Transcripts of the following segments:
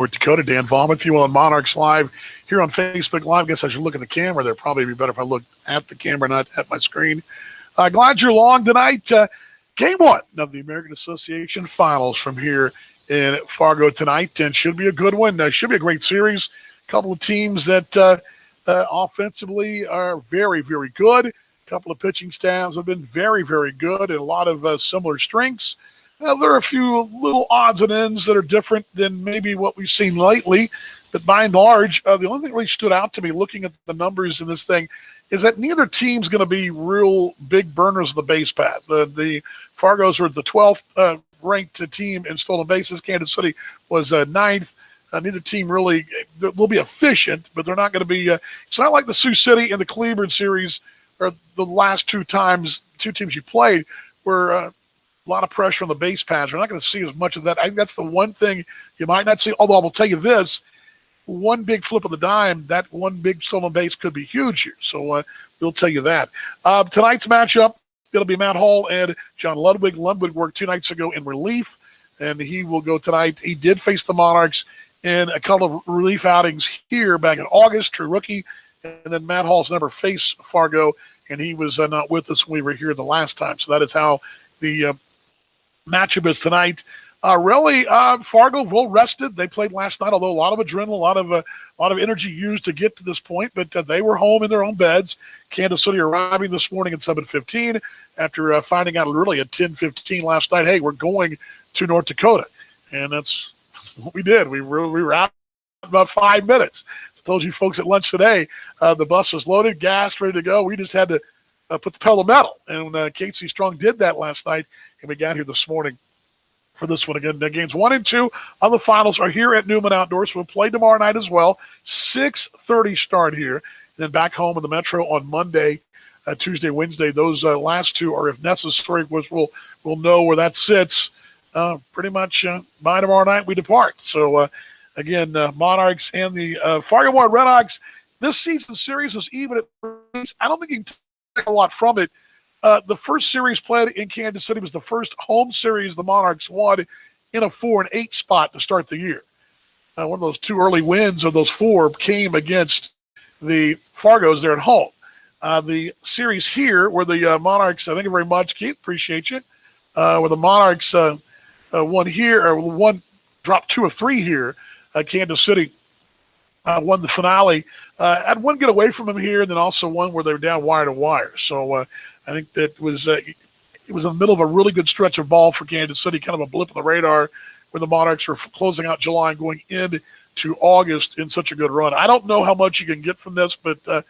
North Dakota. Dan Vaughn with you on Monarchs Live here on Facebook Live. I guess I should look at the camera there. Probably be better if I look at the camera, not at my screen. Glad you're along tonight. Game one of the American Association Finals from here in Fargo tonight, and should be a good one. Should be a great series. A couple of teams that offensively are very, very good. A couple of pitching staffs have been very, very good, and a lot of similar strengths. There are a few little odds and ends that are different than maybe what we've seen lately, but by and large, the only thing that really stood out to me looking at the numbers in this thing is that neither team's going to be real big burners of the base paths. The Fargos were the 12th ranked team in stolen bases. Kansas City was 9th. Neither team really will be efficient, but they're not going to be it's not like the Sioux City and the Cleveland series or the last two teams you played where a lot of pressure on the base paths. We're not going to see as much of that. I think that's the one thing you might not see, although I will tell you this, one big flip of the dime, that one big stolen base could be huge here. So we'll tell you that. Tonight's matchup, it'll be Matt Hall and John Ludwig. Ludwig worked 2 nights ago in relief, and he will go tonight. He did face the Monarchs in a couple of relief outings here back in August, true rookie. And then Matt Hall's never faced Fargo, and he was not with us when we were here the last time. So that is how the matchup is tonight. Fargo well rested. They played last night, although a lot of adrenaline, a lot of energy used to get to this point. But they were home in their own beds. Kansas City arriving this morning at 7:15 after finding out really at 10:15 last night. Hey, we're going to North Dakota, and that's what we did. We were out about 5 minutes. I told you folks at lunch today, the bus was loaded, gassed, ready to go. We just had to put the pedal to the metal, and Casey Strong did that last night, and we got here this morning for this one again. The games 1 and 2 of the finals are here at Newman Outdoors. We'll play tomorrow night as well. 6:30 start here. And then back home in the Metro on Monday, Tuesday, Wednesday. Those last two are, if necessary, which we'll know where that sits. Pretty much by tomorrow night we depart. So, again, Monarchs and the Fargo Moore Redhawks. This season series was even at I don't think you can take a lot from it. The first series played in Kansas City was the first home series the Monarchs won in a 4-8 spot to start the year. One of those 2 early wins of those 4 came against the Fargos there at home. The series here where the Monarchs, thank you very much, Keith, appreciate you, where the Monarchs won here, or dropped 2 of 3 here. Kansas City won the finale. Had one get away from them here, and then also one where they were down wire to wire. So I think that was it was in the middle of a really good stretch of ball for Kansas City, kind of a blip on the radar when the Monarchs were closing out July and going into August in such a good run. I don't know how much you can get from this, but and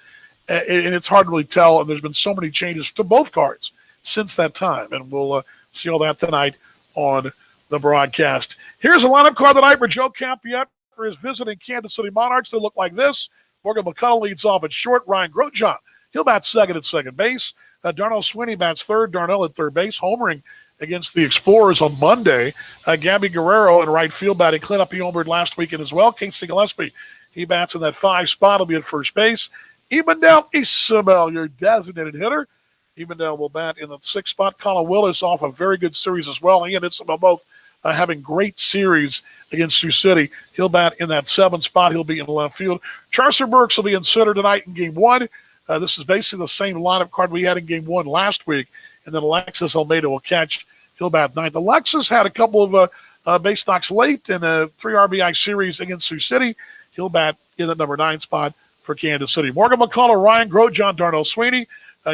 it's hard to really tell, and there's been so many changes to both cards since that time, and we'll see all that tonight on the broadcast. Here's a lineup card tonight for Joe Campiet for his visiting Kansas City Monarchs. They look like this. Morgan McConnell leads off at short. Ryan Grosjean, he'll bat second at second base. Darnell Sweeney bats third. Darnell at third base, homering against the Explorers on Monday. Gabby Guerrero in right field batting cleanup. He homered last weekend as well. Casey Gillespie, he bats in that 5 spot. He'll be at first base. Emmanuel Isabel, your designated hitter. Emmanuel will bat in the 6th spot. Colin Willis off a very good series as well. He and Isabel both having great series against Sioux City. He'll bat in that 7th spot. He'll be in left field. Charcer Burks will be in center tonight in Game 1. This is basically the same lineup card we had in Game 1 last week. And then Alexis Almeida will catch. He'll bat 9th. Alexis had a couple of base knocks late in a 3 RBI series against Sioux City. He'll bat in the number 9 spot for Kansas City. Morgan McConnell, Ryan Grosjean, Darnell Sweeney,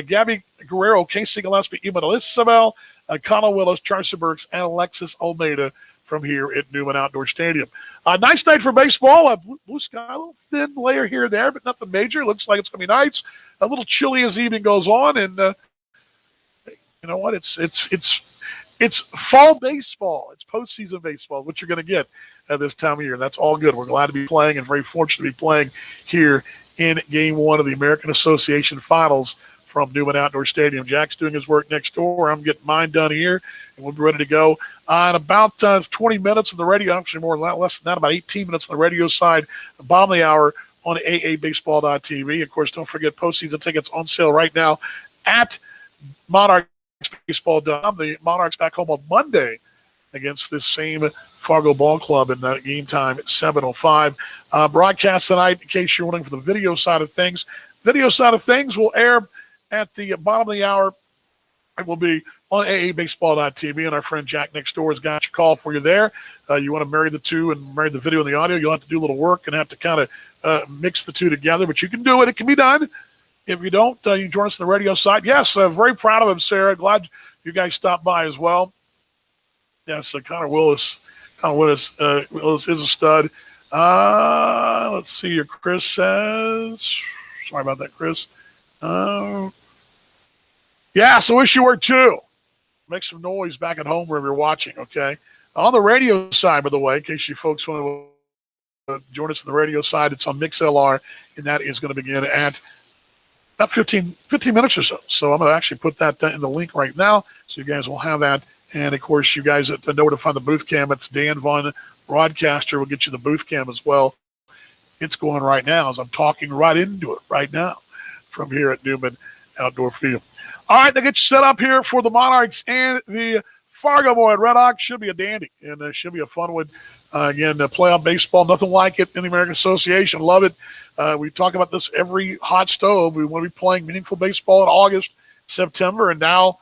Gabby Guerrero, Casey Gillespie, Emmanuel Isabel, Connell Willis, Charcer Burks, and Alexis Almeida from here at Newman Outdoor Stadium. Nice night for baseball. Blue sky, a little thin layer here and there, but nothing major. Looks like it's going to be nice. A little chilly as the evening goes on, and you know what? It's fall baseball. It's postseason baseball, what you're going to get at this time of year, and that's all good. We're glad to be playing and very fortunate to be playing here in Game 1 of the American Association Finals from Newman Outdoor Stadium. Jack's doing his work next door. I'm getting mine done here, and we'll be ready to go in about 20 minutes on the radio, actually less than that, about 18 minutes on the radio side, bottom of the hour on aabaseball.tv. Of course, don't forget postseason tickets on sale right now at Monarchs Baseball. The Monarchs back home on Monday against this same Fargo Ball Club in the game time at 7:05. Broadcast tonight, in case you're wondering, for the video side of things. Video side of things will air at the bottom of the hour. It will be on AABaseball.tv, and our friend Jack next door has got your call for you there. You want to marry the two and marry the video and the audio, you'll have to do a little work and have to kind of mix the two together, but you can do it. It can be done. If you don't, you can join us on the radio side. Yes, very proud of him, Sarah. Glad you guys stopped by as well. Yes, Connor Willis. Connor Willis is a stud. Let's see here. Chris says, sorry about that, Chris. Yeah, so wish you were too. Make some noise back at home wherever you're watching, okay? On the radio side, by the way, in case you folks want to join us on the radio side, it's on MixLR, and that is going to begin at about 15 minutes or so. So I'm going to actually put that in the link right now, so you guys will have that. And, of course, you guys know where to find the booth cam. It's Dan Vaughn, broadcaster. Will get you the booth cam as well. It's going right now as I'm talking right into it right now from here at Newman Outdoor Field. All right, they get you set up here for the Monarchs and the Fargo Boy Red Hawks. Should be a dandy, and should be a fun one. Again, playoff baseball, nothing like it in the American Association. Love it. We talk about this every hot stove. We want to be playing meaningful baseball in August, September, and now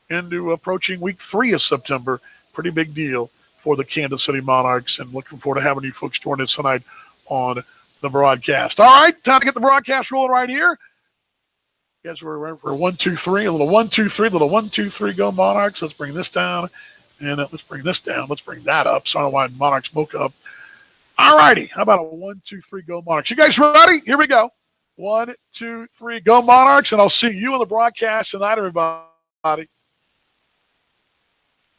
into approaching week 3 of September. Pretty big deal for the Kansas City Monarchs, and looking forward to having you folks join us tonight on the broadcast. All right, time to get the broadcast rolling right here. Guys, we're ready for 1, 2, 3, a little 1, 2, 3, a little 1, 2, 3, go Monarchs. Let's bring this down, and let's bring this down. Let's bring that up. So I don't know why Monarchs woke up. All righty, how about a 1, 2, 3, go Monarchs? You guys ready? Here we go. 1, 2, 3, go Monarchs, and I'll see you on the broadcast tonight, everybody.